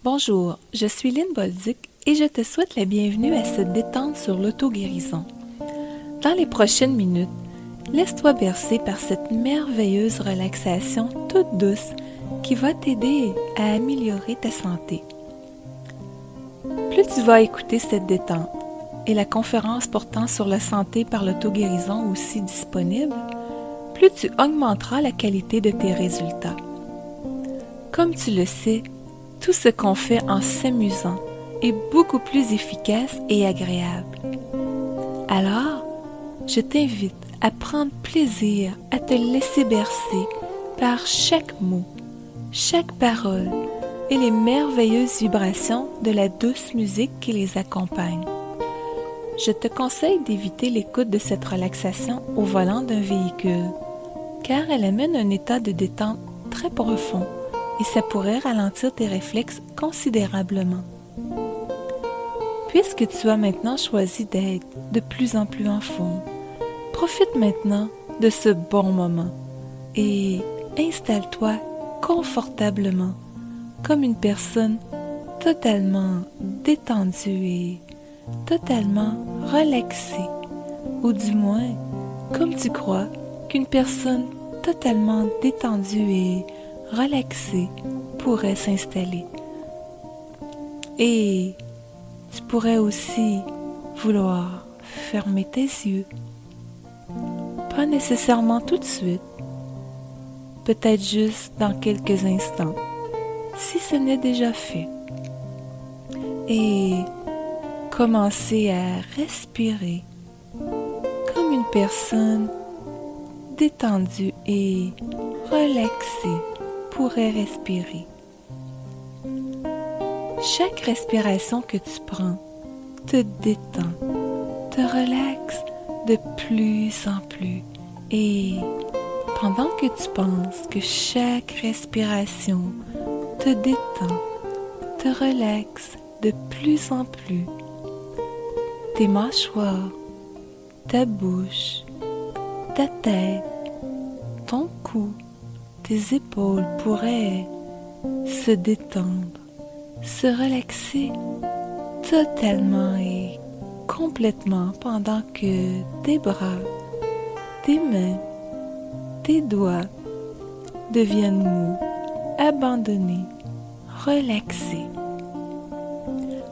Bonjour, je suis Lynn Bolduc et je te souhaite la bienvenue à se détendre sur l'auto-guérison. Dans les prochaines minutes, laisse-toi bercer par cette merveilleuse relaxation toute douce qui va t'aider à améliorer ta santé. Plus tu vas écouter cette détente et la conférence portant sur la santé par l'auto-guérison aussi disponible, plus tu augmenteras la qualité de tes résultats. Comme tu le sais, tout ce qu'on fait en s'amusant est beaucoup plus efficace et agréable. Alors, je t'invite à prendre plaisir à te laisser bercer par chaque mot, chaque parole et les merveilleuses vibrations de la douce musique qui les accompagne. Je te conseille d'éviter l'écoute de cette relaxation au volant d'un véhicule, car elle amène un état de détente très profond et ça pourrait ralentir tes réflexes considérablement. Puisque tu as maintenant choisi d'être de plus en plus en forme, profite maintenant de ce bon moment et installe-toi confortablement comme une personne totalement détendue et totalement relaxée, ou du moins comme tu crois qu'une personne totalement détendue et relaxée pourrait s'installer. Et tu pourrais aussi vouloir fermer tes yeux. Pas nécessairement tout de suite, peut-être juste dans quelques instants, si ce n'est déjà fait. Et commencer à respirer comme une personne détendue et relaxée pourrait respirer. Chaque respiration que tu prends te détend, te relaxe de plus en plus. Et pendant que tu penses que chaque respiration te détend, te relaxe de plus en plus, tes mâchoires, ta bouche, ta tête, ton cou, tes épaules pourraient se détendre, se relaxer totalement et complètement pendant que tes bras, tes mains, tes doigts deviennent mous, abandonnés, relaxés.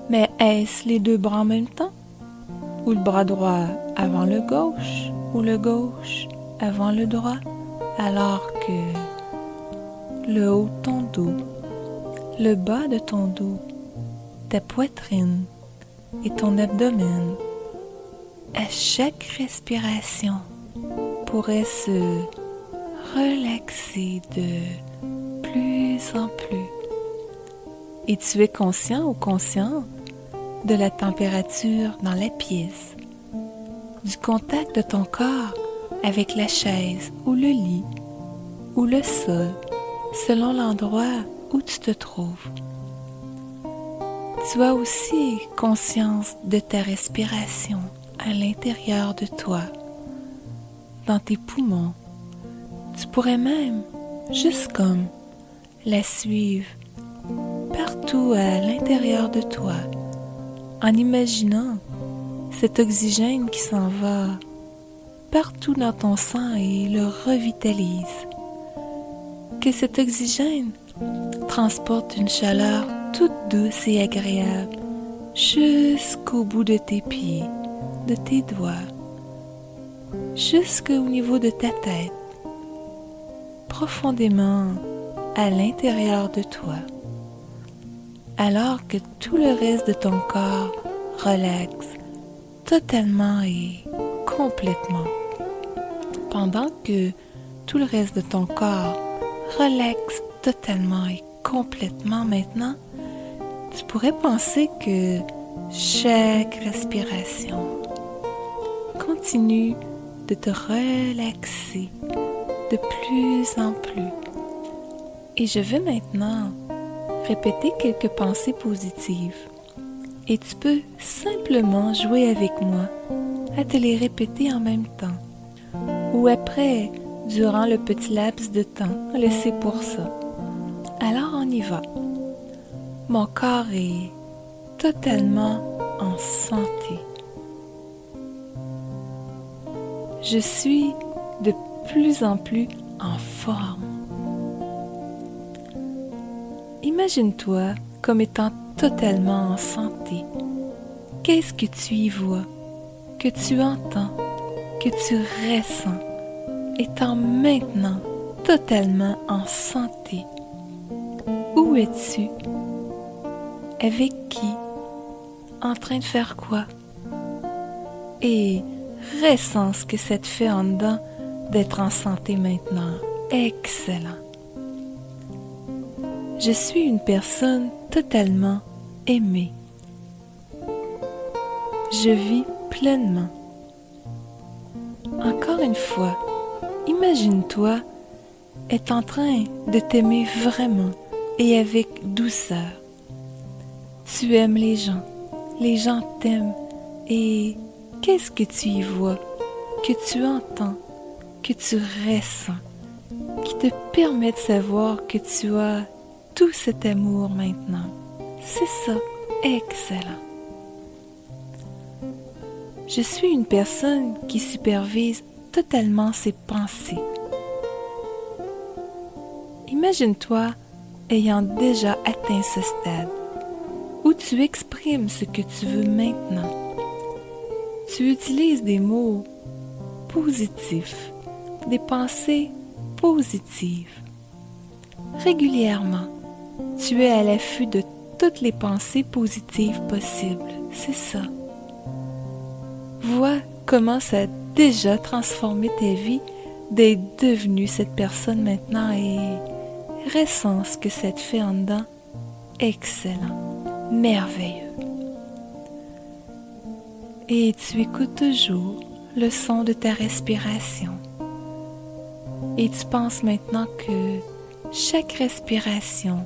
Mais est-ce les deux bras en même temps? Ou le bras droit avant le gauche? Ou le gauche avant le droit? Alors que le haut de ton dos, le bas de ton dos, ta poitrine et ton abdomen, à chaque respiration, pourraient se relaxer de plus en plus. Et tu es conscient ou consciente de la température dans la pièce, du contact de ton corps avec la chaise ou le lit ou le sol, selon l'endroit où tu te trouves. Tu as aussi conscience de ta respiration à l'intérieur de toi, dans tes poumons. Tu pourrais même, juste comme, la suivre partout à l'intérieur de toi, en imaginant cet oxygène qui s'en va partout dans ton sang et le revitalise. Que cet oxygène transporte une chaleur toute douce et agréable jusqu'au bout de tes pieds, de tes doigts, jusqu'au niveau de ta tête, profondément à l'intérieur de toi, alors que tout le reste de ton corps relaxe totalement et complètement. Pendant que tout le reste de ton corps relaxe totalement et complètement maintenant, tu pourrais penser que chaque respiration continue de te relaxer de plus en plus. Et je vais maintenant répéter quelques pensées positives. Et tu peux simplement jouer avec moi à te les répéter en même temps. Ou après, durant le petit laps de temps laissé pour ça. Alors on y va. mon corps est totalement en santé. Je suis de plus en plus en forme. Imagine-toi comme étant totalement en santé. Qu'est-ce que tu y vois, que tu entends, que tu ressens, étant maintenant totalement en santé? Où es-tu? Avec qui? En train de faire quoi? Et ressens ce que ça te fait en dedans d'être en santé maintenant. Excellent. Je suis une personne totalement aimée. Je vis pleinement. Encore une fois, imagine-toi être en train de t'aimer vraiment et avec douceur. Tu aimes les gens t'aiment et qu'est-ce que tu y vois, que tu entends, que tu ressens, qui te permet de savoir que tu as tout cet amour maintenant. C'est ça, excellent. Je suis une personne qui supervise totalement ses pensées. Imagine-toi ayant déjà atteint ce stade où tu exprimes ce que tu veux maintenant. Tu utilises des mots positifs, des pensées positives. Régulièrement, tu es à l'affût de toutes les pensées positives possibles. C'est ça. Vois comment ça a déjà transformé ta vie d'être devenue cette personne maintenant et ressens ce que ça te fait en dedans. Excellent, merveilleux. Et tu écoutes toujours le son de ta respiration. Et tu penses maintenant que chaque respiration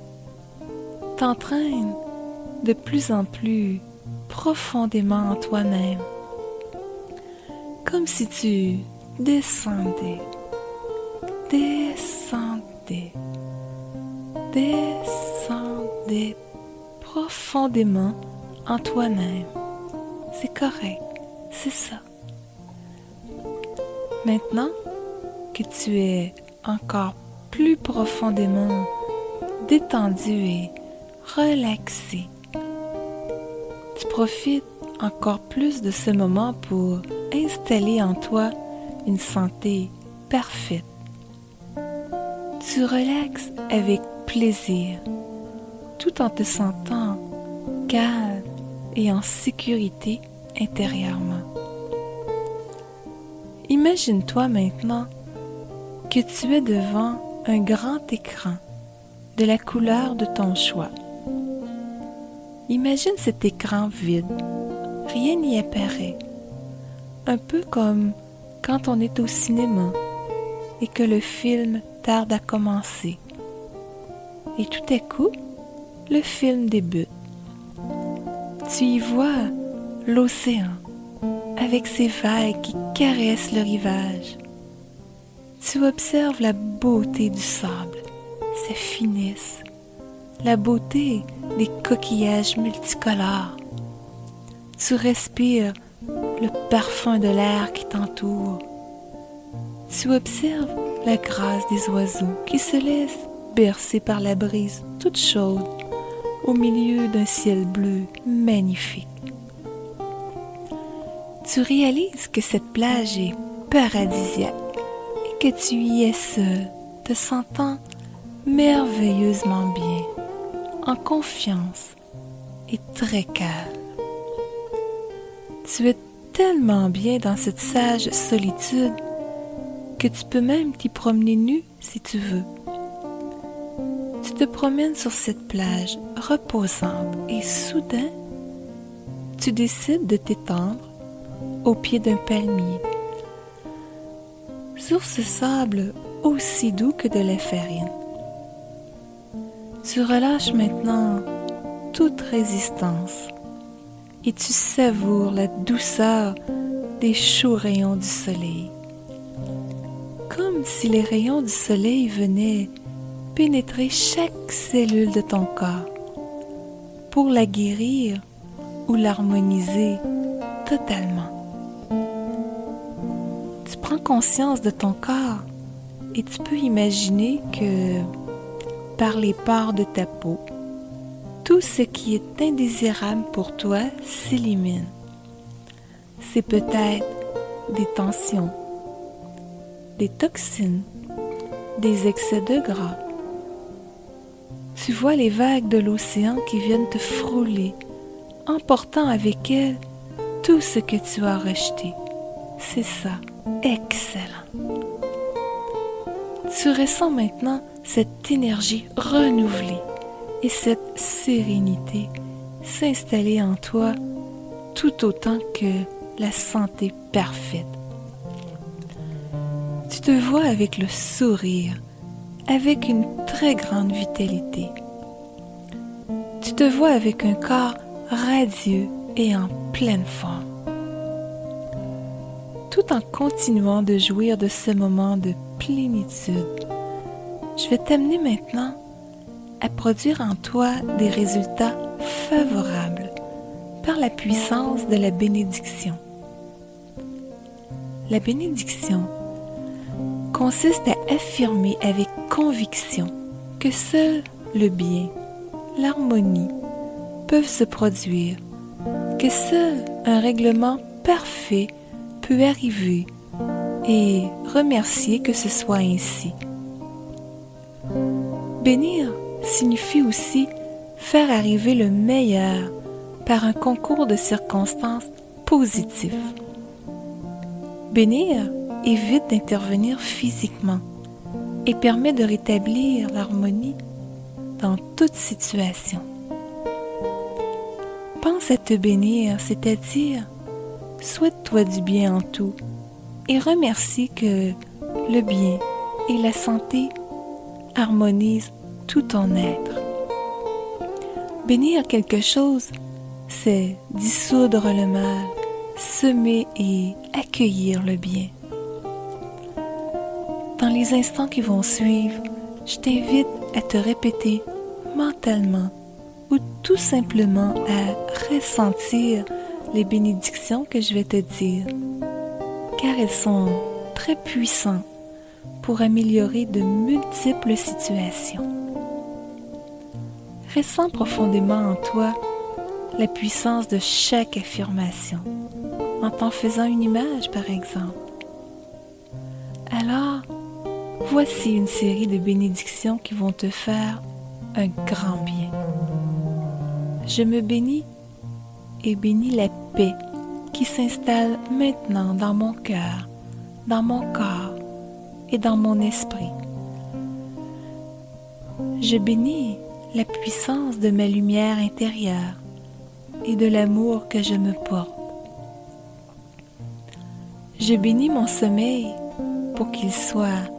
t'entraîne de plus en plus profondément en toi-même. Comme si tu descendais profondément en toi-même. C'est correct, c'est ça. Maintenant que tu es encore plus profondément détendu et relaxé, tu profites encore plus de ce moment pour installer en toi une santé parfaite. Tu relaxes avec plaisir, tout en te sentant calme et en sécurité intérieurement. Imagine-toi maintenant que tu es devant un grand écran de la couleur de ton choix. Imagine cet écran vide, rien n'y apparaît, un peu comme quand on est au cinéma et que le film tarde à commencer. Et tout à coup, le film débute. Tu y vois l'océan avec ses vagues qui caressent le rivage. Tu observes la beauté du sable, sa finesse, la beauté des coquillages multicolores. Tu respires le parfum de l'air qui t'entoure. Tu observes la grâce des oiseaux qui se laissent bercer par la brise toute chaude au milieu d'un ciel bleu magnifique. Tu réalises que cette plage est paradisiaque et que tu y es seul, te sentant merveilleusement bien, en confiance et très calme. Tu es tellement bien dans cette sage solitude que tu peux même t'y promener nu si tu veux. Tu te promènes sur cette plage reposante et soudain, tu décides de t'étendre au pied d'un palmier, sur ce sable aussi doux que de la farine. Tu relâches maintenant toute résistance et tu savoures la douceur des chauds rayons du soleil. Comme si les rayons du soleil venaient pénétrer chaque cellule de ton corps, pour la guérir ou l'harmoniser totalement. Tu prends conscience de ton corps et tu peux imaginer que par les pores de ta peau, tout ce qui est indésirable pour toi s'élimine. C'est peut-être des tensions, des toxines, des excès de gras. Tu vois les vagues de l'océan qui viennent te frôler, emportant avec elles tout ce que tu as rejeté. C'est ça, excellent. Tu ressens maintenant cette énergie renouvelée et cette sérénité s'installer en toi tout autant que la santé parfaite. Tu te vois avec le sourire, avec une très grande vitalité. Tu te vois avec un corps radieux et en pleine forme. Tout en continuant de jouir de ce moment de plénitude, je vais t'amener maintenant à produire en toi des résultats favorables par la puissance de la bénédiction. La bénédiction consiste à affirmer avec conviction que seul le bien, l'harmonie peuvent se produire, que seul un règlement parfait peut arriver et remercier que ce soit ainsi. Bénir signifie aussi faire arriver le meilleur par un concours de circonstances positifs. Bénir évite d'intervenir physiquement et permet de rétablir l'harmonie dans toute situation. Pense à te bénir, c'est-à-dire souhaite-toi du bien en tout et remercie que le bien et la santé harmonisent tout ton être. Bénir quelque chose, c'est dissoudre le mal, semer et accueillir le bien. Dans les instants qui vont suivre, je t'invite à te répéter mentalement ou tout simplement à ressentir les bénédictions que je vais te dire, car elles sont très puissantes pour améliorer de multiples situations. Ressens profondément en toi la puissance de chaque affirmation, en t'en faisant une image par exemple. Alors, voici une série de bénédictions qui vont te faire un grand bien. Je me bénis et bénis la paix qui s'installe maintenant dans mon cœur, dans mon corps et dans mon esprit. Je bénis la puissance de ma lumière intérieure et de l'amour que je me porte. Je bénis mon sommeil pour qu'il soit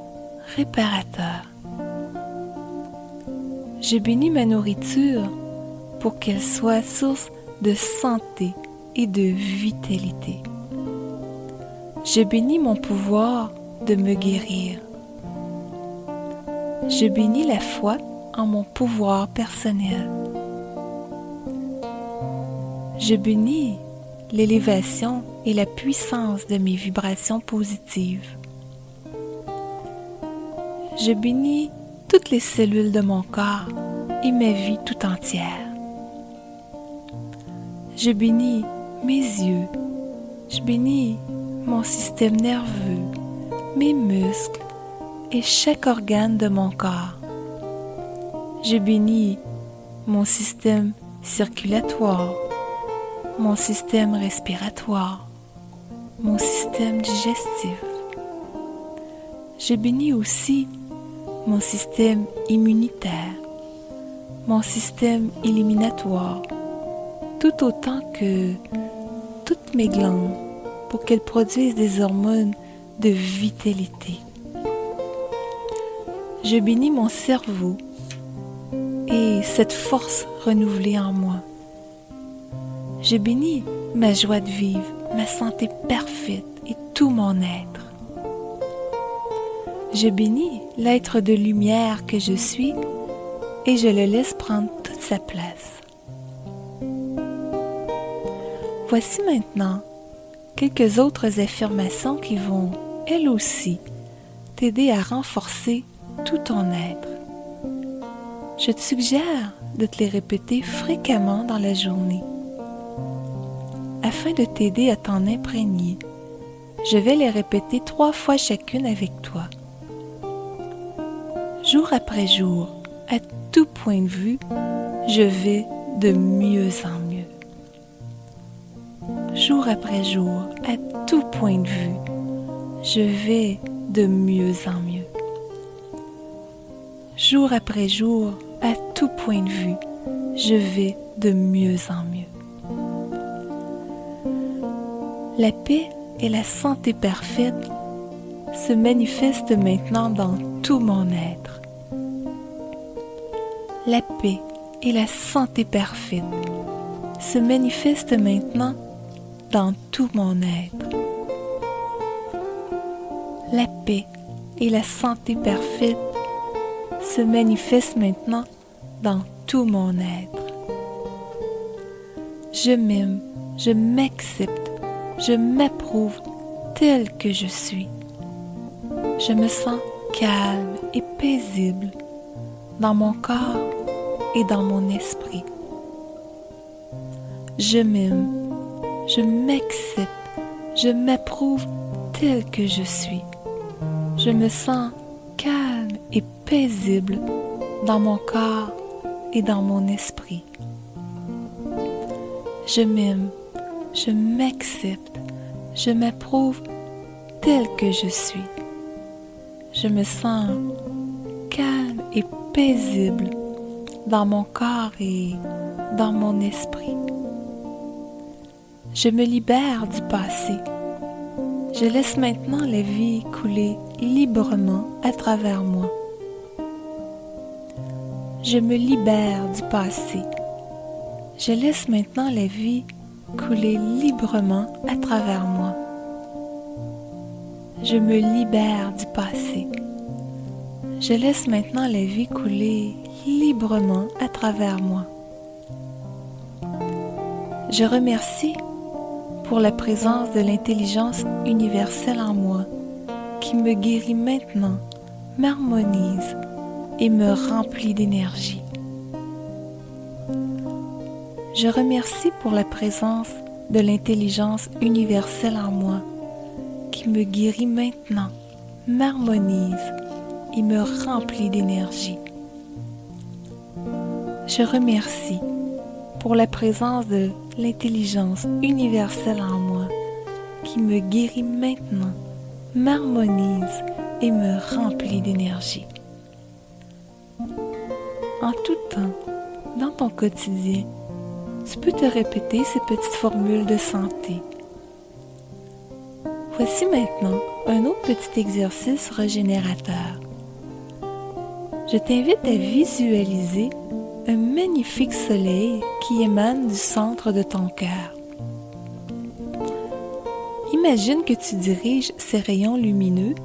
réparateur. Je bénis ma nourriture pour qu'elle soit source de santé et de vitalité. Je bénis mon pouvoir de me guérir. Je bénis la foi en mon pouvoir personnel. Je bénis l'élévation et la puissance de mes vibrations positives. Je bénis toutes les cellules de mon corps et ma vie tout entière. Je bénis mes yeux. Je bénis mon système nerveux, mes muscles et chaque organe de mon corps. Je bénis mon système circulatoire, mon système respiratoire, mon système digestif. Je bénis aussi mon système immunitaire, mon système éliminatoire, tout autant que toutes mes glandes pour qu'elles produisent des hormones de vitalité. Je bénis mon cerveau et cette force renouvelée en moi. Je bénis ma joie de vivre, ma santé parfaite et tout mon être. Je bénis l'être de lumière que je suis et je le laisse prendre toute sa place. Voici maintenant quelques autres affirmations qui vont, elles aussi, t'aider à renforcer tout ton être. Je te suggère de te les répéter fréquemment dans la journée. Afin de t'aider à t'en imprégner, je vais les répéter 3 fois chacune avec toi. Jour après jour, à tout point de vue, je vais de mieux en mieux. Jour après jour, à tout point de vue, je vais de mieux en mieux. Jour après jour, à tout point de vue, je vais de mieux en mieux. La paix et la santé parfaite se manifestent maintenant dans tout mon être. La paix et la santé parfaite se manifestent maintenant dans tout mon être. La paix et la santé parfaite se manifestent maintenant dans tout mon être. Je m'aime, je m'accepte, je m'approuve tel que je suis. Je me sens calme et paisible dans mon corps et dans mon esprit. Je m'aime, je m'accepte, je m'approuve tel que je suis. Je me sens calme et paisible dans mon corps et dans mon esprit. Je m'aime, je m'accepte, je m'approuve tel que je suis. Je me sens calme et paisible dans mon corps et dans mon esprit. Je me libère du passé. Je laisse maintenant la vie couler librement à travers moi. Je me libère du passé. Je laisse maintenant la vie couler librement à travers moi. Je me libère du passé. Je laisse maintenant la vie couler librement à travers moi. Je remercie pour la présence de l'intelligence universelle en moi qui me guérit maintenant, m'harmonise et me remplit d'énergie. Je remercie pour la présence de l'intelligence universelle en moi qui me guérit maintenant, m'harmonise et me remplit d'énergie. Je remercie pour la présence de l'intelligence universelle en moi qui me guérit maintenant, m'harmonise et me remplit d'énergie. En tout temps, dans ton quotidien, tu peux te répéter ces petites formules de santé. Voici maintenant un autre petit exercice régénérateur. Je t'invite à visualiser un magnifique soleil qui émane du centre de ton cœur. Imagine que tu diriges ces rayons lumineux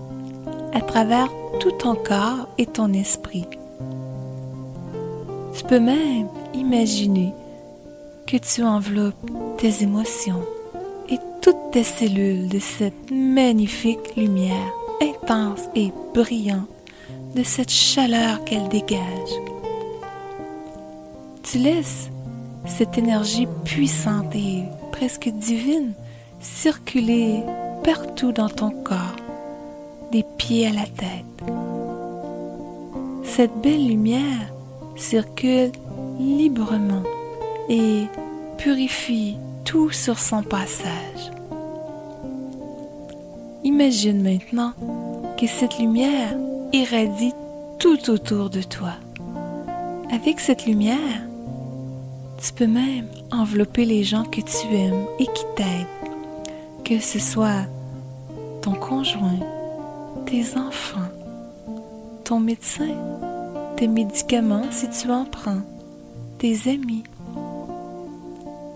à travers tout ton corps et ton esprit. Tu peux même imaginer que tu enveloppes tes émotions et toutes tes cellules de cette magnifique lumière intense et brillante, de cette chaleur qu'elle dégage. Tu laisses cette énergie puissante et presque divine circuler partout dans ton corps, des pieds à la tête. Cette belle lumière circule librement et purifie tout sur son passage. Imagine maintenant que cette lumière irradie tout autour de toi. Avec cette lumière, tu peux même envelopper les gens que tu aimes et qui t'aident, que ce soit ton conjoint, tes enfants, ton médecin, tes médicaments si tu en prends, tes amis.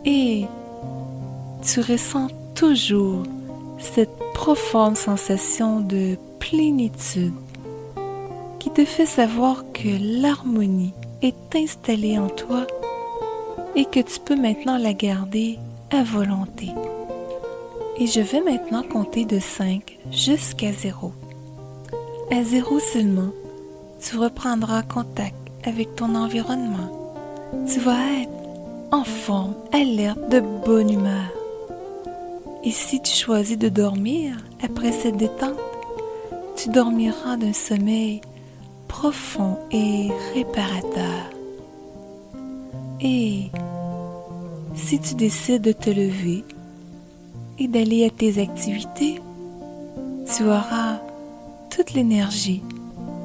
Et tu ressens toujours cette profonde sensation de plénitude qui te fait savoir que l'harmonie est installée en toi et que tu peux maintenant la garder à volonté. Et je vais maintenant compter de 5 jusqu'à 0. À 0 seulement, tu reprendras contact avec ton environnement. Tu vas être en forme, alerte, de bonne humeur. Et si tu choisis de dormir après cette détente, tu dormiras d'un sommeil profond et réparateur. Et si tu décides de te lever et d'aller à tes activités, tu auras toute l'énergie,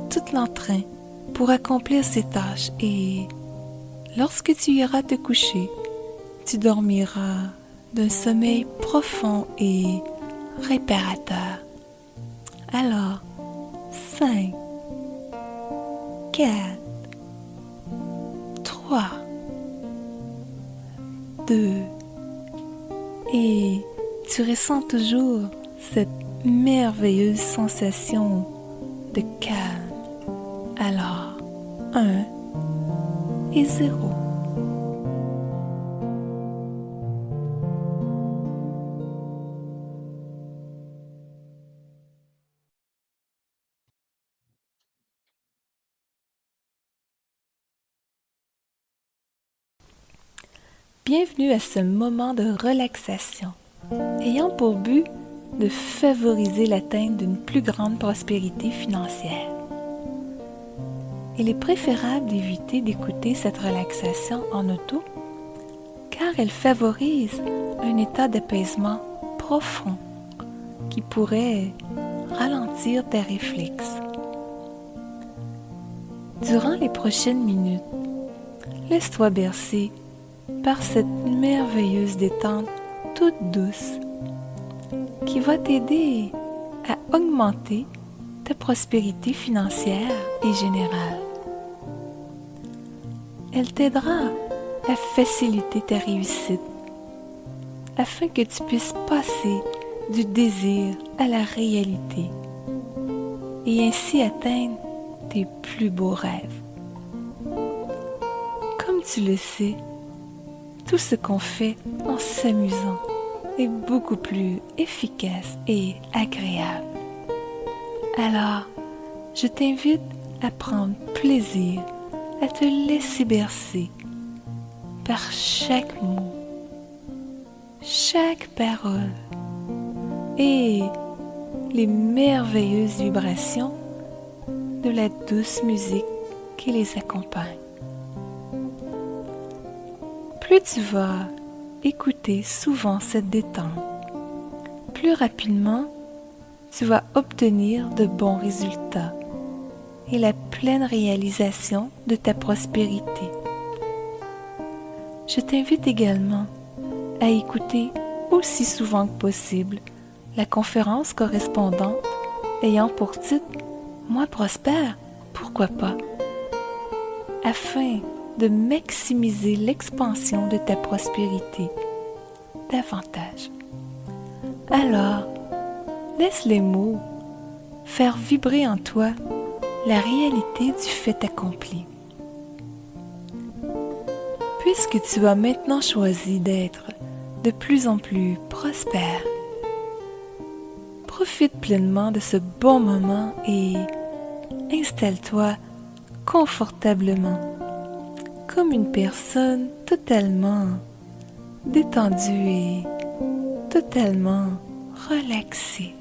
tout l'entrain pour accomplir ces tâches et lorsque tu iras te coucher, tu dormiras d'un sommeil profond et réparateur. Alors, 5, 4, 3, 2, et tu ressens toujours cette merveilleuse sensation de calme. Alors, 1 et 0. Bienvenue à ce moment de relaxation, ayant pour but de favoriser l'atteinte d'une plus grande prospérité financière. Il est préférable d'éviter d'écouter cette relaxation en auto, car elle favorise un état d'apaisement profond qui pourrait ralentir tes réflexes. Durant les prochaines minutes, laisse-toi bercer par cette merveilleuse détente toute douce qui va t'aider à augmenter ta prospérité financière et générale. Elle t'aidera à faciliter ta réussite afin que tu puisses passer du désir à la réalité et ainsi atteindre tes plus beaux rêves. Comme tu le sais, tout ce qu'on fait en s'amusant est beaucoup plus efficace et agréable. Alors, je t'invite à prendre plaisir à te laisser bercer par chaque mot, chaque parole et les merveilleuses vibrations de la douce musique qui les accompagne. Plus tu vas écouter souvent cette détente, plus rapidement tu vas obtenir de bons résultats et la pleine réalisation de ta prospérité. Je t'invite également à écouter aussi souvent que possible la conférence correspondante ayant pour titre « Moi prospère, pourquoi pas ?» afin de maximiser l'expansion de ta prospérité davantage. Alors, laisse les mots faire vibrer en toi la réalité du fait accompli. Puisque tu as maintenant choisi d'être de plus en plus prospère, profite pleinement de ce bon moment et installe-toi confortablement comme une personne totalement détendue et totalement relaxée.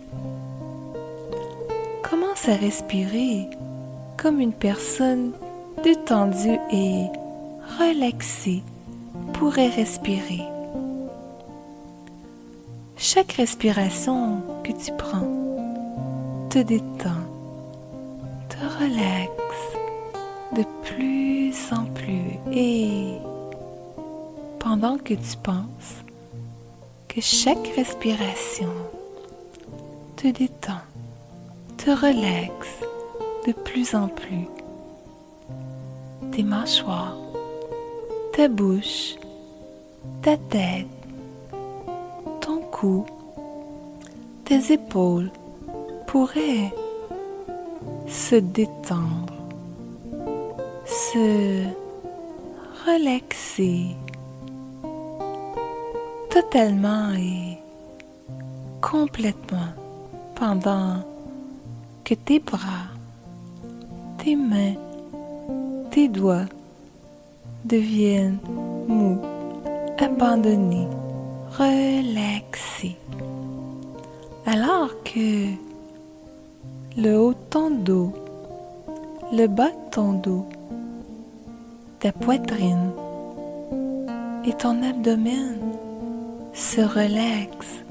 Commence à respirer comme une personne détendue et relaxée pourrait respirer. Chaque respiration que tu prends te détend, te relaxe de plus en plus et pendant que tu penses que chaque respiration te détend, te relaxe de plus en plus, tes mâchoires, ta bouche, ta tête, ton cou, tes épaules pourraient se détendre, se relaxer totalement et complètement pendant que tes bras, tes mains, tes doigts deviennent mous, abandonnés, relaxés. Alors que le haut de ton dos, le bas de ton dos, ta poitrine et ton abdomen se relaxent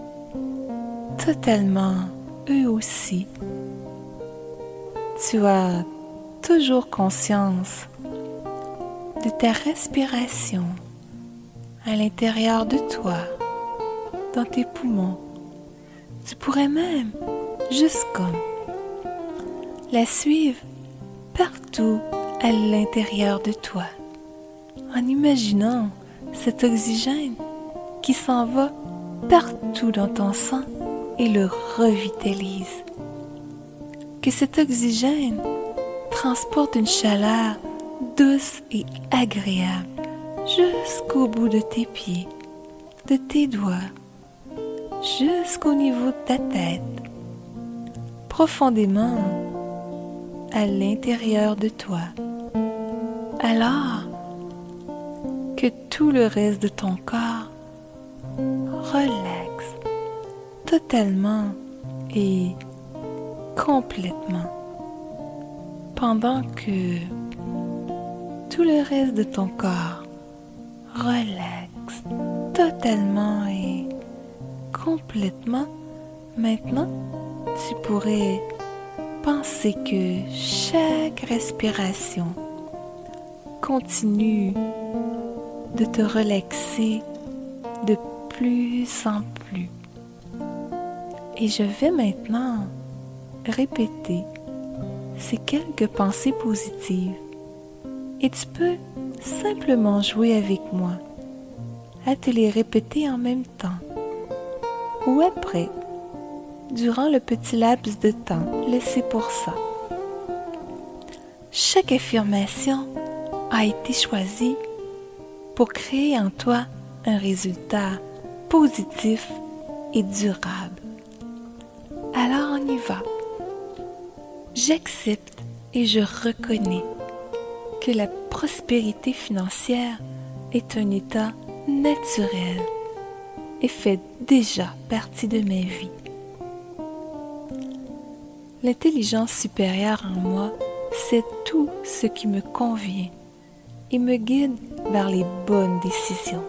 totalement eux aussi. Tu as toujours conscience de ta respiration à l'intérieur de toi, dans tes poumons. Tu pourrais même, juste comme, la suivre partout à l'intérieur de toi, en imaginant cet oxygène qui s'en va partout dans ton sang et le revitalise. Que cet oxygène transporte une chaleur douce et agréable jusqu'au bout de tes pieds, de tes doigts, jusqu'au niveau de ta tête, profondément à l'intérieur de toi, alors que tout le reste de ton corps relaxe totalement et complètement, pendant que tout le reste de ton corps relaxe totalement et complètement. Maintenant, tu pourrais penser que chaque respiration continue de te relaxer de plus en plus. Et je vais maintenant répéter ces quelques pensées positives. Et tu peux simplement jouer avec moi à te les répéter en même temps ou après, durant le petit laps de temps laissé pour ça. Chaque affirmation a été choisie pour créer en toi un résultat positif et durable. Alors on y va. J'accepte et je reconnais que la prospérité financière est un état naturel et fait déjà partie de ma vie. L'intelligence supérieure en moi sait tout ce qui me convient et me guide vers les bonnes décisions.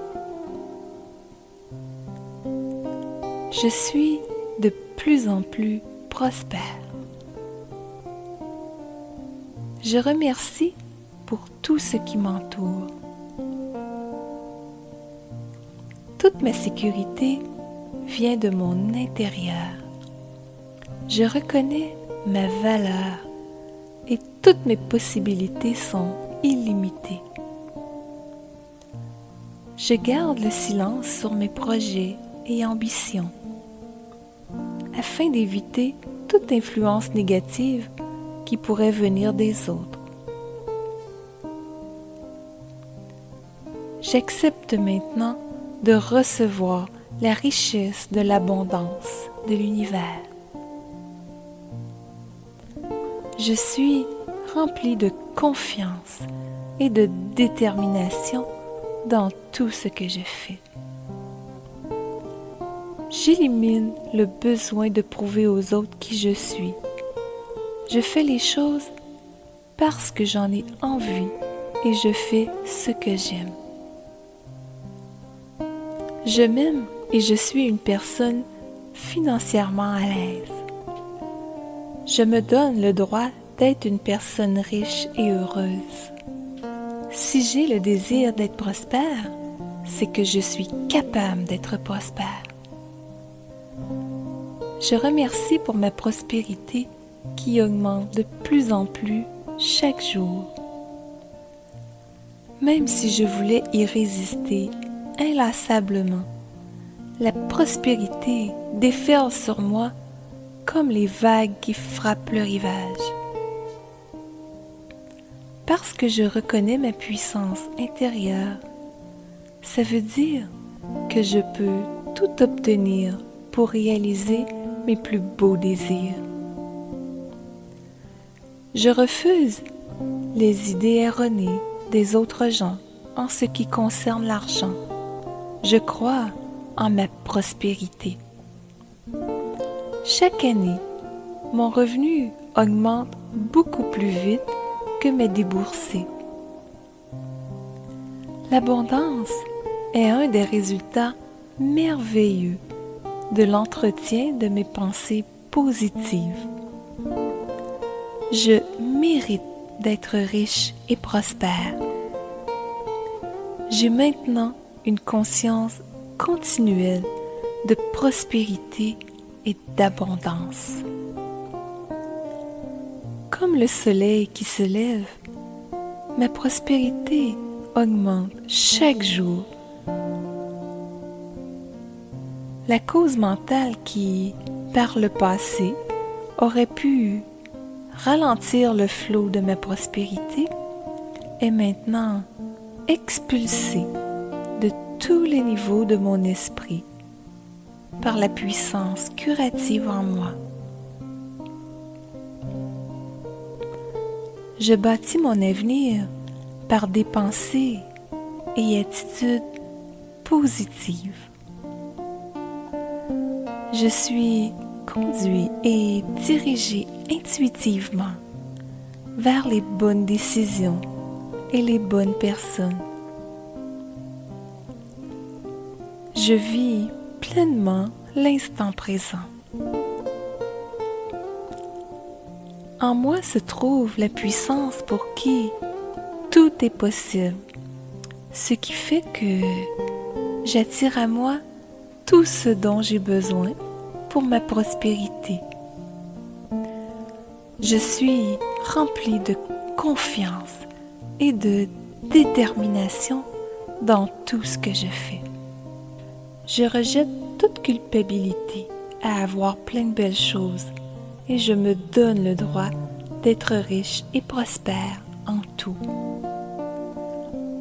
Je suis de plus en plus prospère. Je remercie pour tout ce qui m'entoure. Toute ma sécurité vient de mon intérieur. Je reconnais ma valeur et toutes mes possibilités sont illimitées. Je garde le silence sur mes projets et ambitions afin d'éviter toute influence négative qui pourrait venir des autres. J'accepte maintenant de recevoir la richesse de l'abondance de l'univers. Je suis remplie de confiance et de détermination dans tout ce que je fais. J'élimine le besoin de prouver aux autres qui je suis. Je fais les choses parce que j'en ai envie et je fais ce que j'aime. Je m'aime et je suis une personne financièrement à l'aise. Je me donne le droit d'être une personne riche et heureuse. Si j'ai le désir d'être prospère, c'est que je suis capable d'être prospère. Je remercie pour ma prospérité qui augmente de plus en plus chaque jour. Même si je voulais y résister inlassablement, la prospérité déferle sur moi comme les vagues qui frappent le rivage. Parce que je reconnais ma puissance intérieure, ça veut dire que je peux tout obtenir pour réaliser mes plus beaux désirs. Je refuse les idées erronées des autres gens en ce qui concerne l'argent. Je crois en ma prospérité. Chaque année, mon revenu augmente beaucoup plus vite que mes déboursés. L'abondance est un des résultats merveilleux de l'entretien de mes pensées positives. Je mérite d'être riche et prospère. J'ai maintenant une conscience continuelle de prospérité et d'abondance. Comme le soleil qui se lève, ma prospérité augmente chaque jour. La cause mentale qui, par le passé, aurait pu ralentir le flot de ma prospérité est maintenant expulsée de tous les niveaux de mon esprit par la puissance curative en moi. Je bâtis mon avenir par des pensées et attitudes positives. Je suis conduit et dirigé intuitivement vers les bonnes décisions et les bonnes personnes. Je vis pleinement l'instant présent. En moi se trouve la puissance pour qui tout est possible, ce qui fait que j'attire à moi tout ce dont j'ai besoin pour ma prospérité. Je suis remplie de confiance et de détermination dans tout ce que je fais. Je rejette toute culpabilité à avoir plein de belles choses et je me donne le droit d'être riche et prospère en tout.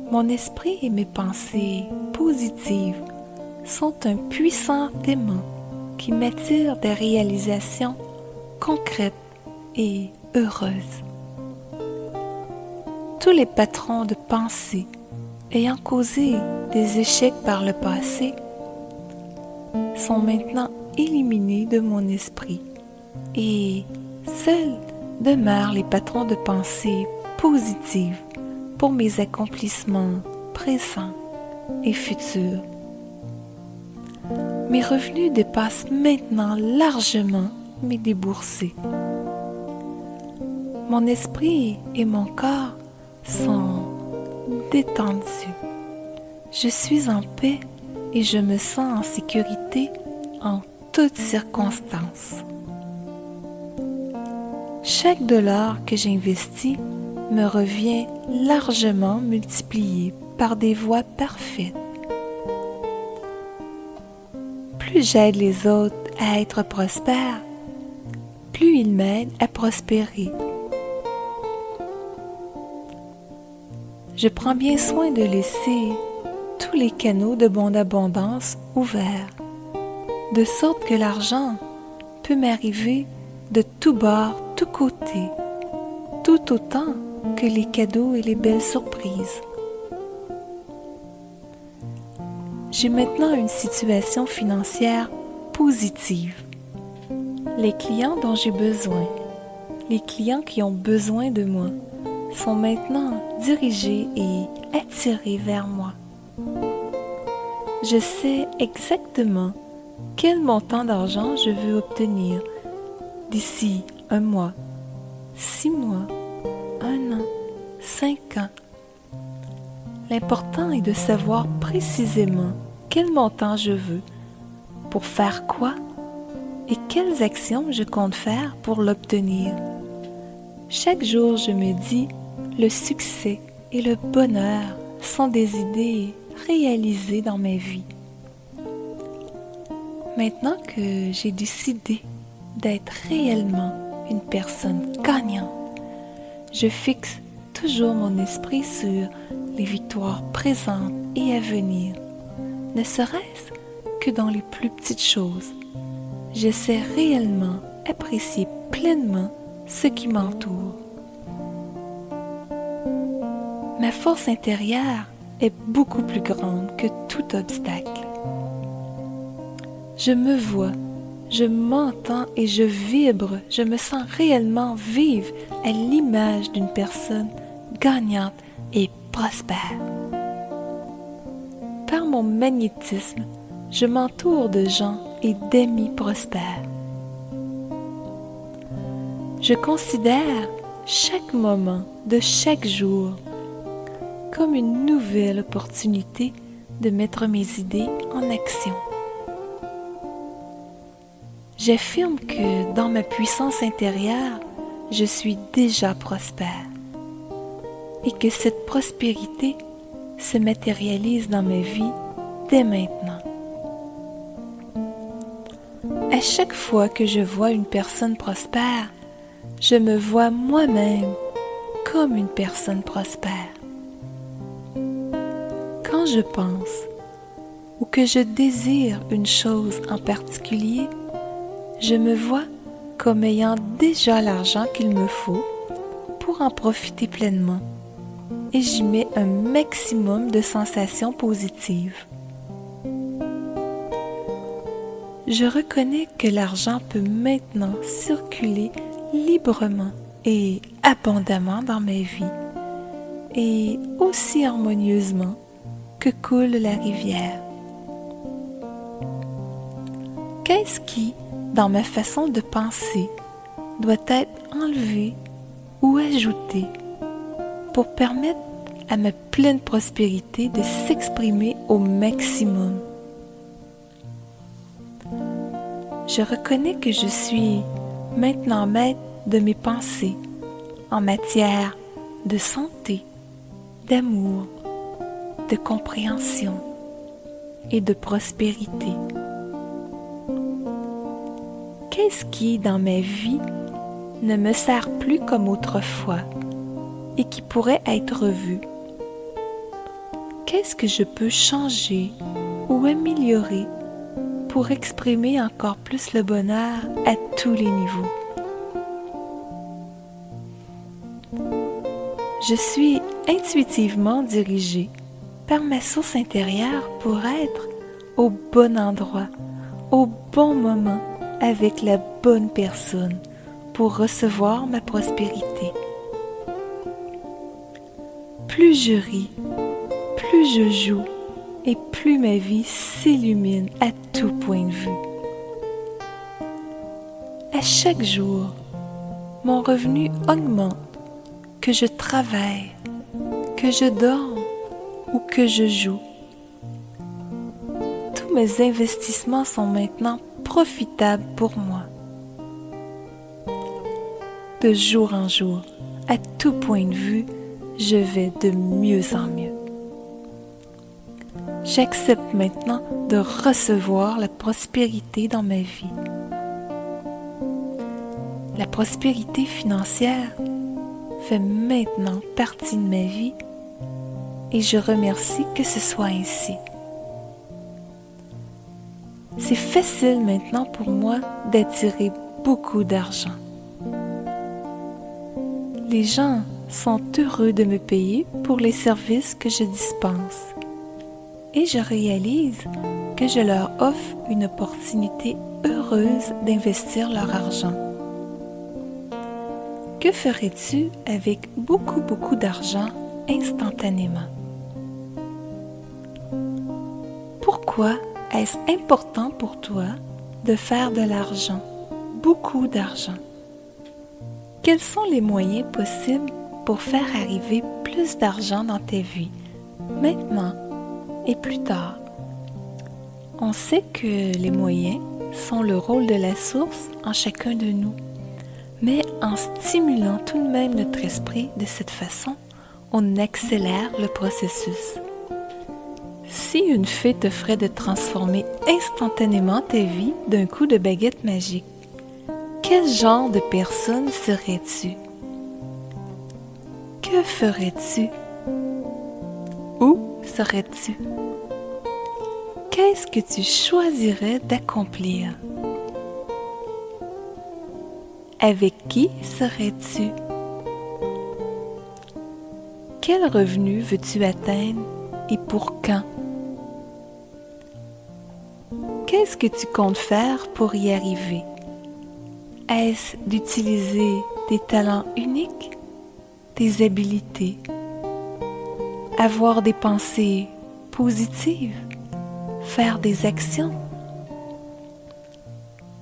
Mon esprit et mes pensées positives sont un puissant aimant qui m'attire des réalisations concrètes et heureuses. Tous les patrons de pensée ayant causé des échecs par le passé sont maintenant éliminés de mon esprit et seuls demeurent les patrons de pensée positives pour mes accomplissements présents et futurs. Mes revenus dépassent maintenant largement mes déboursés. Mon esprit et mon corps sont détendus. Je suis en paix et je me sens en sécurité en toutes circonstances. Chaque dollar que j'investis me revient largement multiplié par des voies parfaites. Plus j'aide les autres à être prospères, plus ils m'aident à prospérer. Je prends bien soin de laisser tous les canaux de mon abondance ouverts, de sorte que l'argent peut m'arriver de tous bords, tous côtés, tout autant que les cadeaux et les belles surprises. J'ai maintenant une situation financière positive. Les clients dont j'ai besoin, les clients qui ont besoin de moi, sont maintenant dirigés et attirés vers moi. Je sais exactement quel montant d'argent je veux obtenir d'ici 1 mois, 6 mois, 1 an, 5 ans. L'important est de savoir précisément quel montant je veux, pour faire quoi et quelles actions je compte faire pour l'obtenir. Chaque jour, je me dis, le succès et le bonheur sont des idées réalisées dans ma vie. Maintenant que j'ai décidé d'être réellement une personne gagnante, je fixe toujours mon esprit sur les victoires présentes et à venir, ne serait-ce que dans les plus petites choses. Je sais réellement apprécier pleinement ce qui m'entoure. Ma force intérieure est beaucoup plus grande que tout obstacle. Je me vois, je m'entends et je vibre, je me sens réellement vive à l'image d'une personne gagnante et prospère. Par mon magnétisme, je m'entoure de gens et d'amis prospères. Je considère chaque moment de chaque jour comme une nouvelle opportunité de mettre mes idées en action. J'affirme que dans ma puissance intérieure, je suis déjà prospère et que cette prospérité se matérialise dans ma vie dès maintenant. À chaque fois que je vois une personne prospère, je me vois moi-même comme une personne prospère. Quand je pense ou que je désire une chose en particulier, je me vois comme ayant déjà l'argent qu'il me faut pour en profiter pleinement et j'y mets un maximum de sensations positives. Je reconnais que l'argent peut maintenant circuler librement et abondamment dans ma vie et aussi harmonieusement que coule la rivière. Qu'est-ce qui, dans ma façon de penser, doit être enlevé ou ajouté pour permettre à ma pleine prospérité de s'exprimer au maximum? Je reconnais que je suis maintenant maître de mes pensées en matière de santé, d'amour, de compréhension et de prospérité. Qu'est-ce qui, dans ma vie, ne me sert plus comme autrefois et qui pourrait être revu? Qu'est-ce que je peux changer ou améliorer pour exprimer encore plus le bonheur à tous les niveaux? Je suis intuitivement dirigée par ma source intérieure pour être au bon endroit, au bon moment, avec la bonne personne pour recevoir ma prospérité. Plus je ris, plus je joue et plus ma vie s'illumine à tout point de vue. À chaque jour, mon revenu augmente, que je travaille, que je dorme ou que je joue. Tous mes investissements sont maintenant profitables pour moi. De jour en jour, à tout point de vue, je vais de mieux en mieux. J'accepte maintenant de recevoir la prospérité dans ma vie. La prospérité financière fait maintenant partie de ma vie et je remercie que ce soit ainsi. C'est facile maintenant pour moi d'attirer beaucoup d'argent. Les gens sont heureux de me payer pour les services que je dispense et je réalise que je leur offre une opportunité heureuse d'investir leur argent. Que ferais-tu avec beaucoup d'argent instantanément? Pourquoi est-ce important pour toi de faire de l'argent, beaucoup d'argent? Quels sont les moyens possibles pour faire arriver plus d'argent dans ta vie, maintenant et plus tard? On sait que les moyens sont le rôle de la source en chacun de nous. Mais en stimulant tout de même notre esprit de cette façon, on accélère le processus. Si une fée te ferait de transformer instantanément ta vie d'un coup de baguette magique, quel genre de personne serais-tu? Que ferais-tu? Où serais-tu? qu'est-ce que tu choisirais d'accomplir? Avec qui serais-tu? Quel revenu veux-tu atteindre et pour quand? Qu'est-ce que tu comptes faire pour y arriver? Est-ce d'utiliser tes talents uniques, tes habiletés, avoir des pensées positives, faire des actions?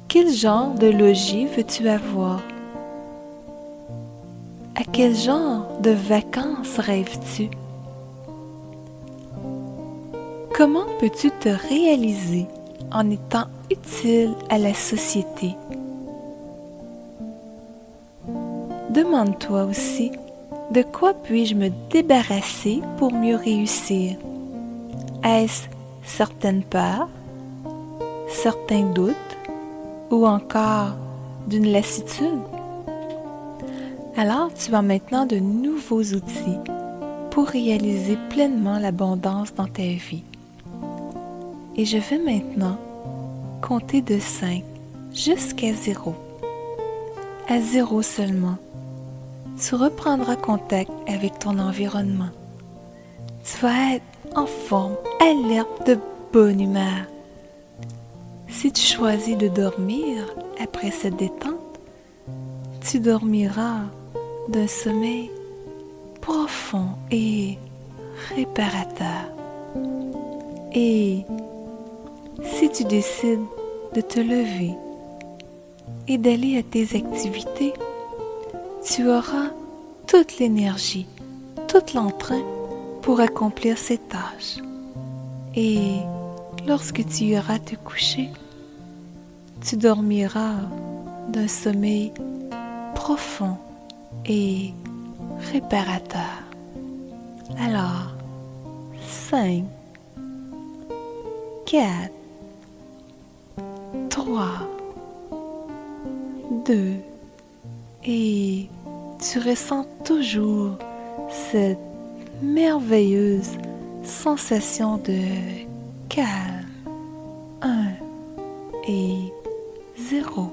Quel genre de logis veux-tu avoir? À quel genre de vacances rêves-tu? Comment peux-tu te réaliser en étant utile à la société? Demande-toi aussi, de quoi puis-je me débarrasser pour mieux réussir? Est-ce certaines peurs, certains doutes ou encore d'une lassitude? Alors, tu as maintenant de nouveaux outils pour réaliser pleinement l'abondance dans ta vie. Et je vais maintenant compter de 5 jusqu'à 0. À 0 seulement, tu reprendras contact avec ton environnement. Tu vas être en forme, alerte, de bonne humeur. Si tu choisis de dormir après cette détente, tu dormiras d'un sommeil profond et réparateur. Et si tu décides de te lever et d'aller à tes activités, tu auras toute l'énergie, tout l'entrain pour accomplir ces tâches. Et lorsque tu iras te coucher, tu dormiras d'un sommeil profond et réparateur. Alors, 5, 4, 3, 2, et tu ressens toujours cette merveilleuse sensation de calme. 1 et 0.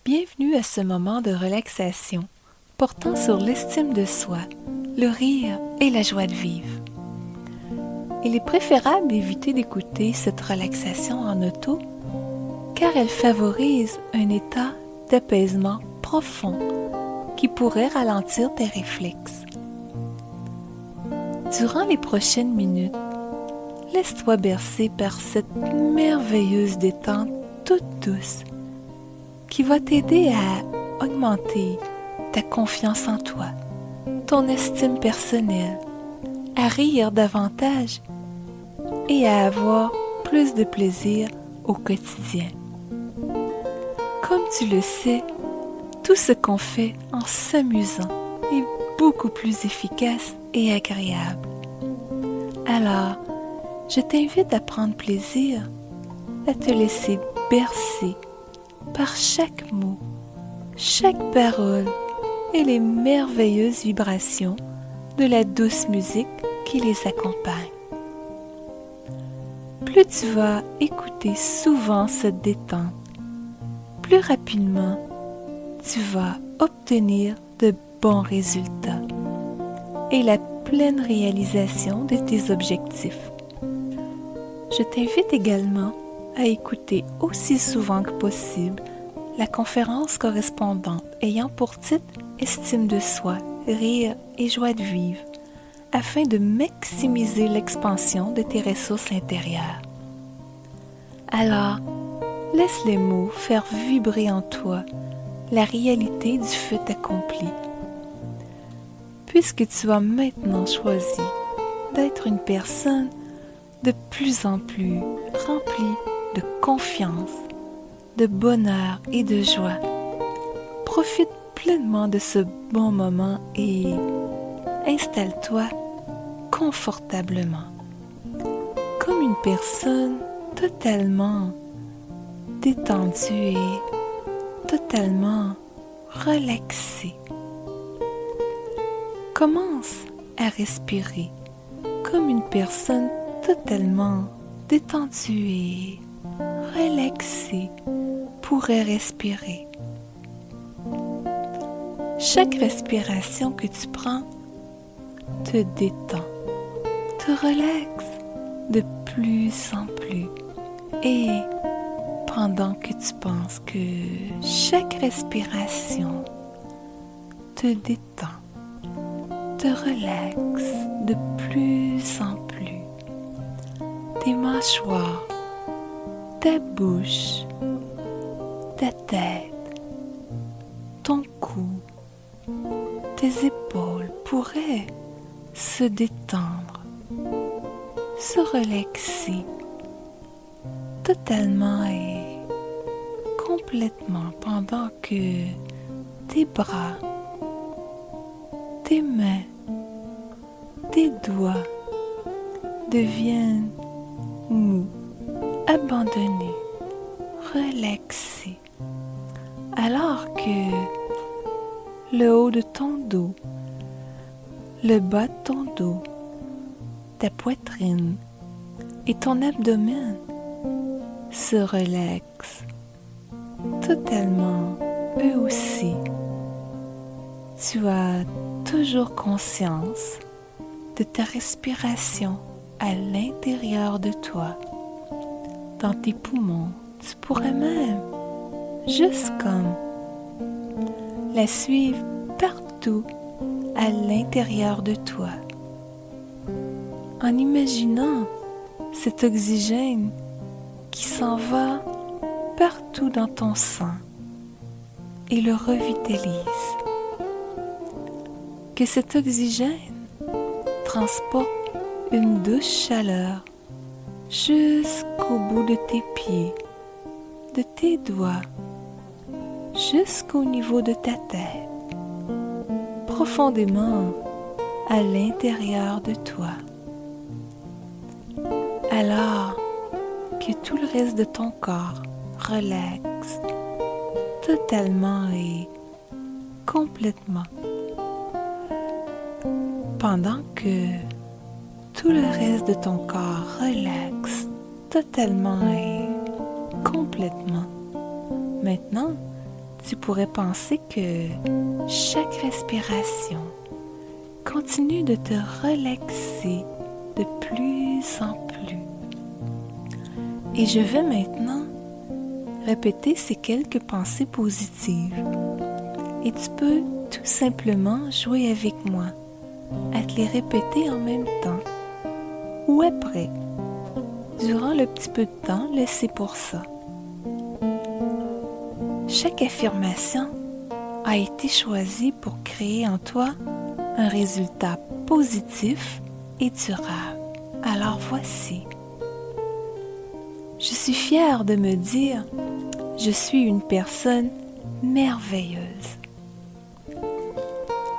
Bienvenue à ce moment de relaxation portant sur l'estime de soi, le rire et la joie de vivre. Il est préférable d'éviter d'écouter cette relaxation en auto car elle favorise un état d'apaisement profond qui pourrait ralentir tes réflexes. Durant les prochaines minutes, laisse-toi bercer par cette merveilleuse détente toute douce qui va t'aider à augmenter ta confiance en toi, ton estime personnelle, à rire davantage et à avoir plus de plaisir au quotidien. Comme tu le sais, tout ce qu'on fait en s'amusant est beaucoup plus efficace et agréable. Alors, je t'invite à prendre plaisir, à te laisser bercer par chaque mot, chaque parole et les merveilleuses vibrations de la douce musique qui les accompagne. Plus tu vas écouter souvent cette détente, plus rapidement tu vas obtenir de bons résultats et la pleine réalisation de tes objectifs. Je t'invite également à écouter aussi souvent que possible la conférence correspondante ayant pour titre « Estime de soi, rire et joie de vivre » afin de maximiser l'expansion de tes ressources intérieures. Alors, laisse les mots faire vibrer en toi la réalité du fait accompli. Puisque tu as maintenant choisi d'être une personne de plus en plus remplie de confiance, de bonheur et de joie, profite pleinement de ce bon moment et installe-toi confortablement, comme une personne totalement détendue et totalement relaxée. Commence à respirer comme une personne totalement détendue et relaxée pourrait respirer. Chaque respiration que tu prends te détend, te relaxe de plus en plus. Et pendant que tu penses que chaque respiration te détend, te relaxe de plus en plus, tes mâchoires, ta bouche, ta tête, ton cou, tes épaules pourraient se détendre, se relaxer totalement et complètement pendant que tes bras, tes mains, tes doigts deviennent mous, abandonnés, relaxés, alors que le haut de ton dos, le bas de ton dos, ta poitrine et ton abdomen se relaxent totalement eux aussi. Tu as toujours conscience de ta respiration à l'intérieur de toi, dans tes poumons. Tu pourrais même, juste comme, la suivre partout à l'intérieur de toi, en imaginant cet oxygène qui s'en va partout dans ton sang et le revitalise. Que cet oxygène transporte une douce chaleur jusqu'au bout de tes pieds, de tes doigts, jusqu'au niveau de ta tête, profondément à l'intérieur de toi. Alors que tout le reste de ton corps relaxe totalement et complètement, pendant que tout le reste de ton corps relaxe totalement et complètement. Maintenant, tu pourrais penser que chaque respiration continue de te relaxer de plus en plus. Et je vais maintenant répéter ces quelques pensées positives. Et tu peux tout simplement jouer avec moi, à te les répéter en même temps ou après, durant le petit peu de temps laissé pour ça. Chaque affirmation a été choisie pour créer en toi un résultat positif et durable. Alors voici. Je suis fière de me dire, je suis une personne merveilleuse.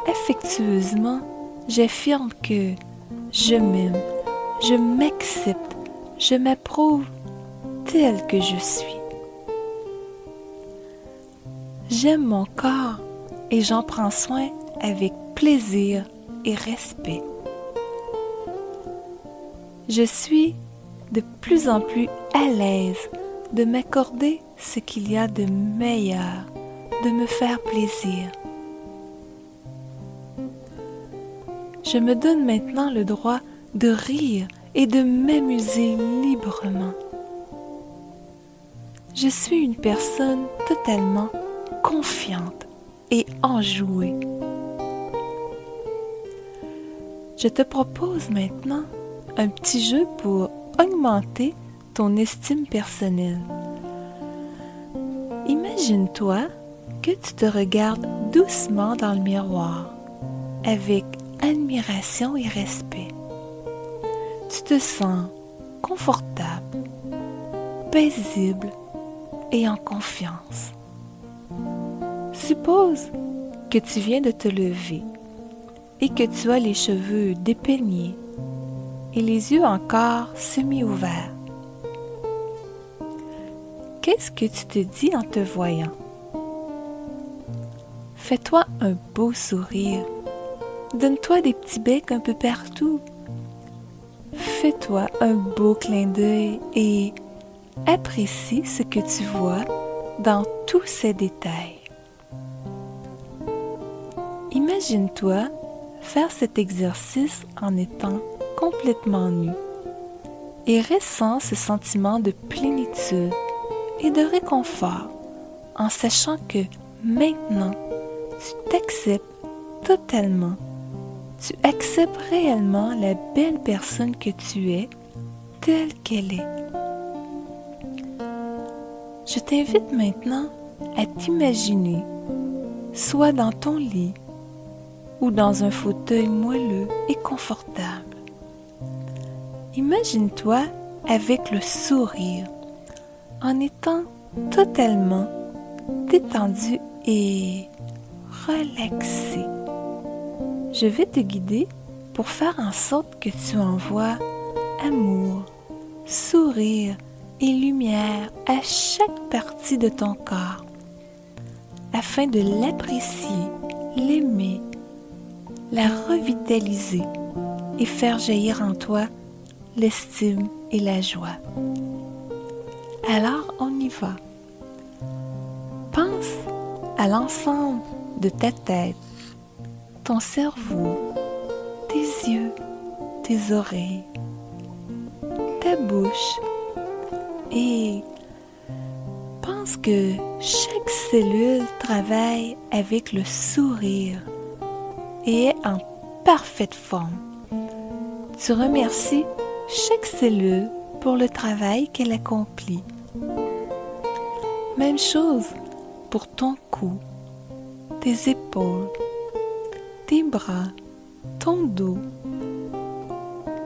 Affectueusement, j'affirme que je m'aime, je m'accepte, je m'approuve telle que je suis. J'aime mon corps et j'en prends soin avec plaisir et respect. Je suis de plus en plus à l'aise de m'accorder ce qu'il y a de meilleur, de me faire plaisir. Je me donne maintenant le droit de rire et de m'amuser librement. Je suis une personne totalement confiante et enjouée. Je te propose maintenant un petit jeu pour augmenter ton estime personnelle. Imagine-toi que tu te regardes doucement dans le miroir, avec admiration et respect. Tu te sens confortable, paisible et en confiance. Suppose que tu viens de te lever et que tu as les cheveux dépeignés et les yeux encore semi-ouverts. Qu'est-ce que tu te dis en te voyant? Fais-toi un beau sourire. Donne-toi des petits becs un peu partout. Fais-toi un beau clin d'œil et apprécie ce que tu vois dans tous ces détails. Imagine-toi faire cet exercice en étant complètement nu et ressens ce sentiment de plénitude et de réconfort en sachant que maintenant tu t'acceptes totalement. Tu acceptes réellement la belle personne que tu es telle qu'elle est. Je t'invite maintenant à t'imaginer, soit dans ton lit ou dans un fauteuil moelleux et confortable. Imagine-toi avec le sourire, en étant totalement détendu et relaxé. Je vais te guider pour faire en sorte que tu envoies amour, sourire et lumière à chaque partie de ton corps, afin de l'apprécier, l'aimer, la revitaliser et faire jaillir en toi l'estime et la joie. Alors on y va. Pense à l'ensemble de ta tête, ton cerveau, tes yeux, tes oreilles, ta bouche et pense que chaque cellule travaille avec le sourire et est en parfaite forme. Tu remercies chaque cellule pour le travail qu'elle accomplit. Même chose pour ton cou, tes épaules, tes bras, ton dos.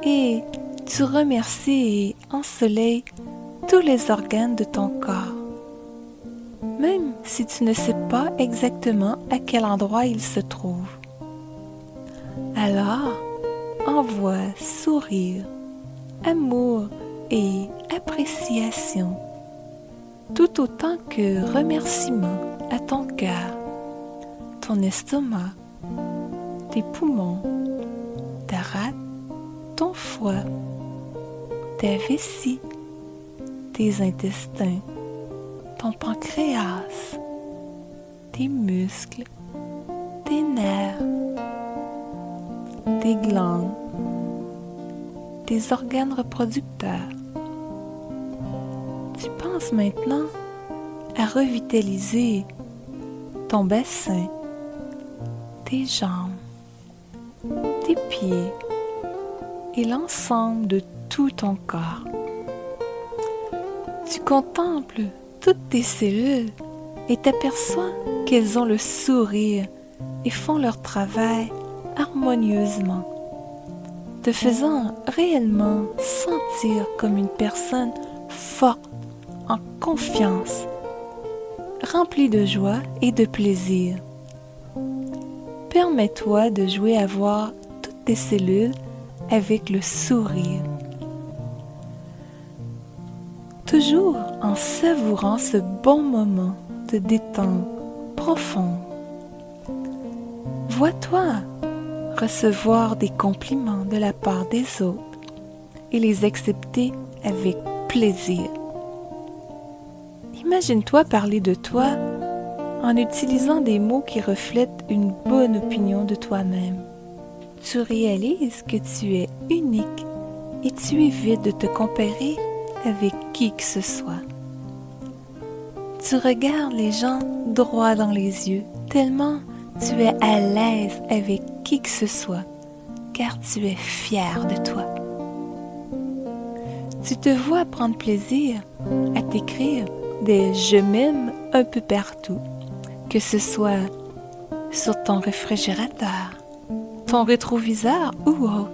Et tu remercies et ensoleilles tous les organes de ton corps, même si tu ne sais pas exactement à quel endroit ils se trouvent. Alors, envoie sourire, amour et appréciation, tout autant que remerciement à ton cœur, ton estomac, tes poumons, ta rate, ton foie, ta vessie, tes intestins, ton pancréas, tes muscles, tes nerfs, tes glandes, tes organes reproducteurs. Tu penses maintenant à revitaliser ton bassin, tes jambes, tes pieds et l'ensemble de tout ton corps. Tu contemples toutes tes cellules et t'aperçois qu'elles ont le sourire et font leur travail harmonieusement, te faisant réellement sentir comme une personne forte, en confiance, remplie de joie et de plaisir. Permets-toi de jouer à voir toutes tes cellules avec le sourire. Toujours en savourant ce bon moment de détente profonde. Vois-toi recevoir des compliments de la part des autres et les accepter avec plaisir. Imagine-toi parler de toi en utilisant des mots qui reflètent une bonne opinion de toi-même. Tu réalises que tu es unique et tu évites de te comparer avec qui que ce soit. Tu regardes les gens droit dans les yeux, tellement tu es à l'aise avec qui que ce soit, car tu es fier de toi. Tu te vois prendre plaisir à t'écrire des « je m'aime » un peu partout, que ce soit sur ton réfrigérateur, ton rétroviseur ou autre.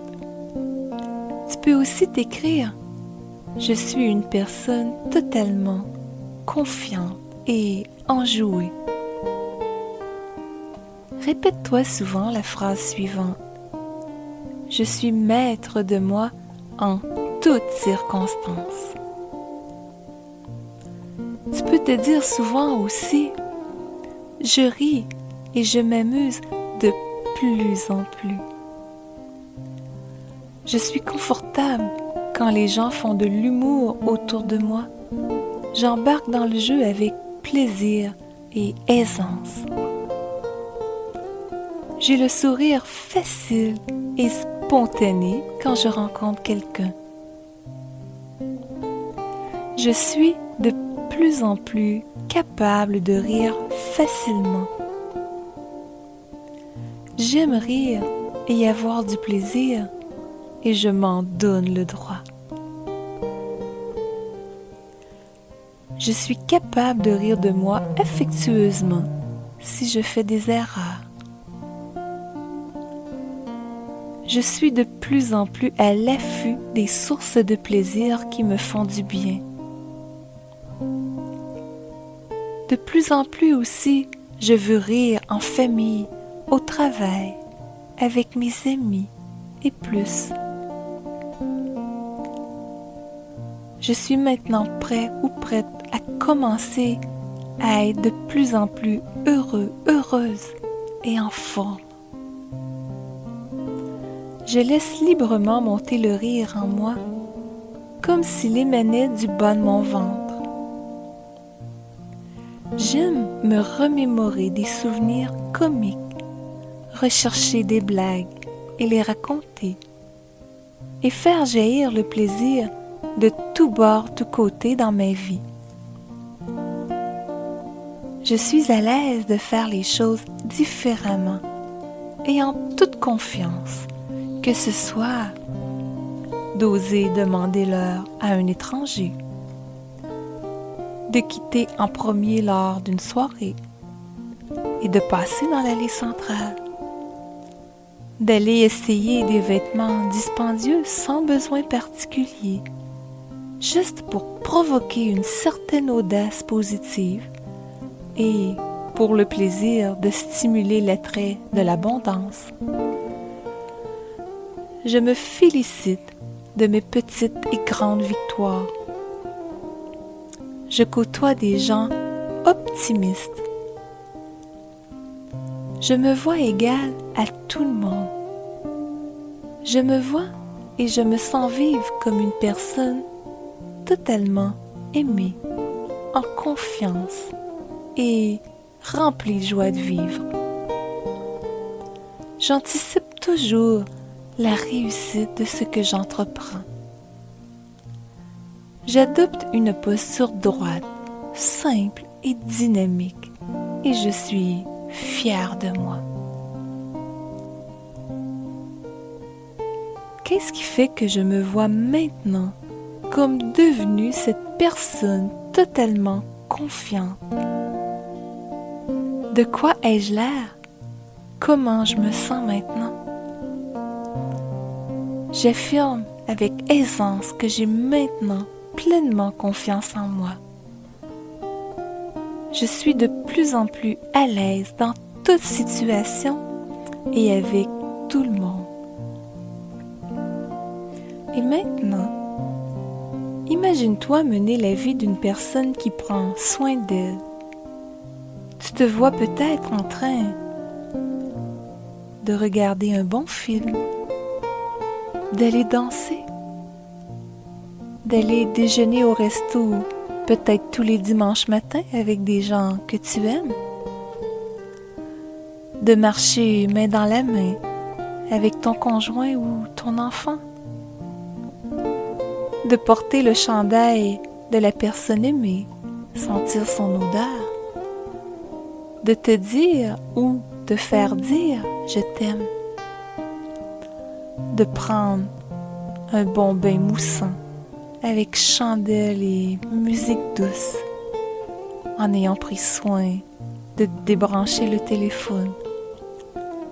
Tu peux aussi t'écrire « je suis une personne totalement confiante et enjouée ». répète-toi souvent la phrase suivante. Je suis maître de moi en toutes circonstances. Tu peux te dire souvent aussi, je ris et je m'amuse de plus en plus. Je suis confortable quand les gens font de l'humour autour de moi. J'embarque dans le jeu avec plaisir et aisance. J'ai le sourire facile et spontané quand je rencontre quelqu'un. Je suis de plus en plus capable de rire facilement. J'aime rire et avoir du plaisir et je m'en donne le droit. Je suis capable de rire de moi affectueusement si je fais des erreurs. Je suis de plus en plus à l'affût des sources de plaisir qui me font du bien. De plus en plus aussi, je veux rire en famille, au travail, avec mes amis et plus. Je suis maintenant prêt ou prête à commencer à être de plus en plus heureux, heureuse et en forme. Je laisse librement monter le rire en moi, comme s'il émanait du bas de mon ventre. J'aime me remémorer des souvenirs comiques, rechercher des blagues et les raconter, et faire jaillir le plaisir de tous bords, tous côtés dans ma vie. Je suis à l'aise de faire les choses différemment et en toute confiance, que ce soit d'oser demander l'heure à un étranger, de quitter en premier lors d'une soirée et de passer dans l'allée centrale, d'aller essayer des vêtements dispendieux sans besoin particulier, juste pour provoquer une certaine audace positive et pour le plaisir de stimuler l'attrait de l'abondance. Je me félicite de mes petites et grandes victoires. Je côtoie des gens optimistes. Je me vois égale à tout le monde. Je me vois et je me sens vivre comme une personne totalement aimée, en confiance et remplie de joie de vivre. J'anticipe toujours la réussite de ce que j'entreprends. J'adopte une posture droite, simple et dynamique, et je suis fière de moi. Qu'est-ce qui fait que je me vois maintenant comme devenue cette personne totalement confiante? De quoi ai-je l'air? Comment je me sens maintenant? J'affirme avec aisance que j'ai maintenant pleinement confiance en moi. Je suis de plus en plus à l'aise dans toute situation et avec tout le monde. Et maintenant, imagine-toi mener la vie d'une personne qui prend soin d'elle. Tu te vois peut-être en train de regarder un bon film, d'aller danser, d'aller déjeuner au resto, peut-être tous les dimanches matins avec des gens que tu aimes, de marcher main dans la main avec ton conjoint ou ton enfant, de porter le chandail de la personne aimée, sentir son odeur, de te dire ou de faire dire « je t'aime », de prendre un bon bain moussant avec chandelle et musique douce, en ayant pris soin de débrancher le téléphone,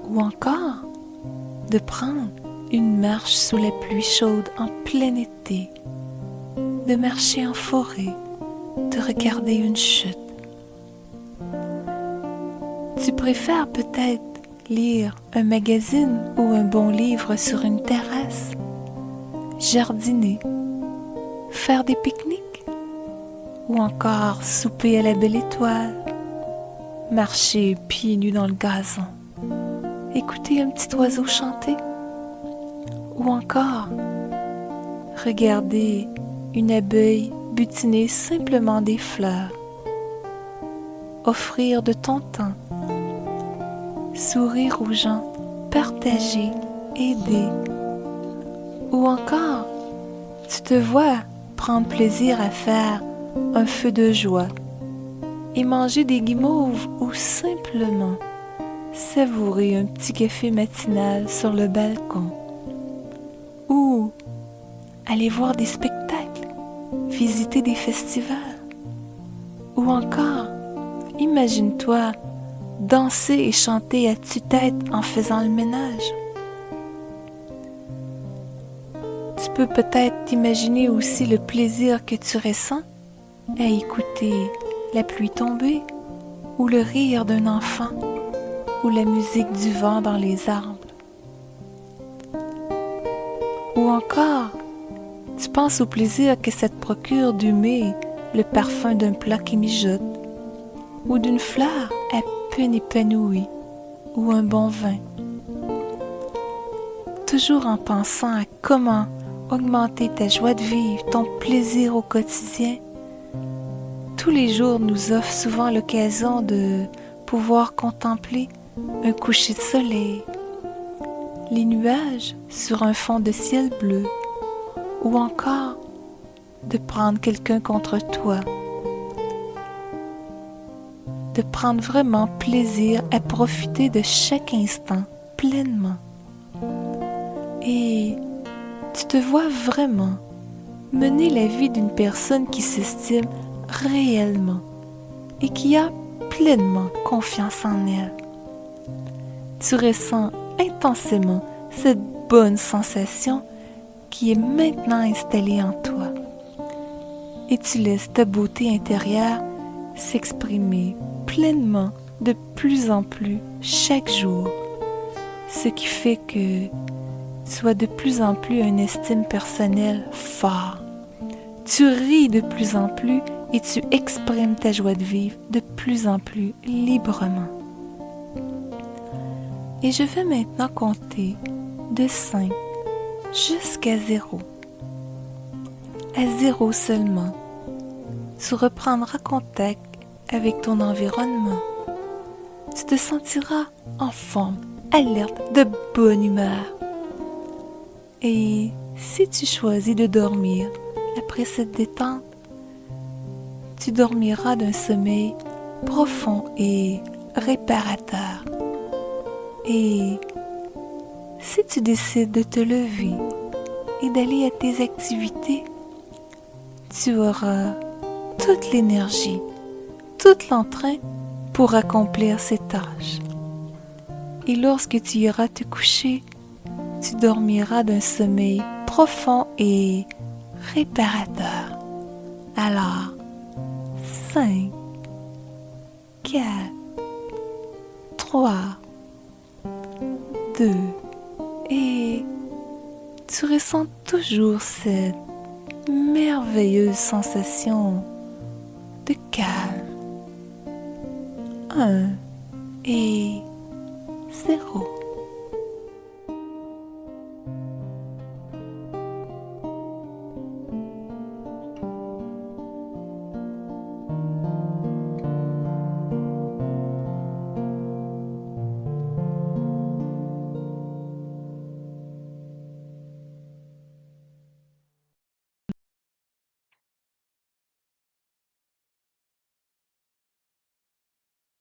ou encore de prendre une marche sous la pluie chaude en plein été, de marcher en forêt, de regarder une chute. Tu préfères peut-être lire un magazine ou un bon livre sur une terrasse, jardiner, faire des pique-niques ou encore souper à la belle étoile, marcher pieds nus dans le gazon, écouter un petit oiseau chanter ou encore regarder une abeille butiner simplement des fleurs, offrir de ton temps, sourire aux gens, partager, aider, ou encore tu te vois prendre plaisir à faire un feu de joie et manger des guimauves ou simplement savourer un petit café matinal sur le balcon ou aller voir des spectacles, visiter des festivals ou encore, imagine-toi danser et chanter à tue-tête en faisant le ménage. Tu peux peut-être t'imaginer aussi le plaisir que tu ressens à écouter la pluie tomber ou le rire d'un enfant ou la musique du vent dans les arbres. Ou encore, tu penses au plaisir que ça te procure d'humer le parfum d'un plat qui mijote ou d'une fleur à peine épanouie ou un bon vin. Toujours en pensant à comment augmenter ta joie de vivre, ton plaisir au quotidien. Tous les jours nous offrent souvent l'occasion de pouvoir contempler un coucher de soleil, les nuages sur un fond de ciel bleu, ou encore de prendre quelqu'un contre toi, de prendre vraiment plaisir à profiter de chaque instant pleinement. Et tu te vois vraiment mener la vie d'une personne qui s'estime réellement et qui a pleinement confiance en elle. Tu ressens intensément cette bonne sensation qui est maintenant installée en toi et tu laisses ta beauté intérieure s'exprimer pleinement de plus en plus chaque jour, ce qui fait que tu as de plus en plus une estime personnelle forte. Tu ris de plus en plus et tu exprimes ta joie de vivre de plus en plus librement. Et je vais maintenant compter de 5 jusqu'à 0. À 0 seulement, tu reprendras contact avec ton environnement. Tu te sentiras en forme, alerte, de bonne humeur. Et si tu choisis de dormir après cette détente, tu dormiras d'un sommeil profond et réparateur. Et si tu décides de te lever et d'aller à tes activités, tu auras toute l'énergie, tout l'entrain pour accomplir ces tâches. Et lorsque tu iras te coucher, tu dormiras d'un sommeil profond et réparateur. Alors, 5, 4, 3, 2, et tu ressens toujours cette merveilleuse sensation de calme. 1 et 0.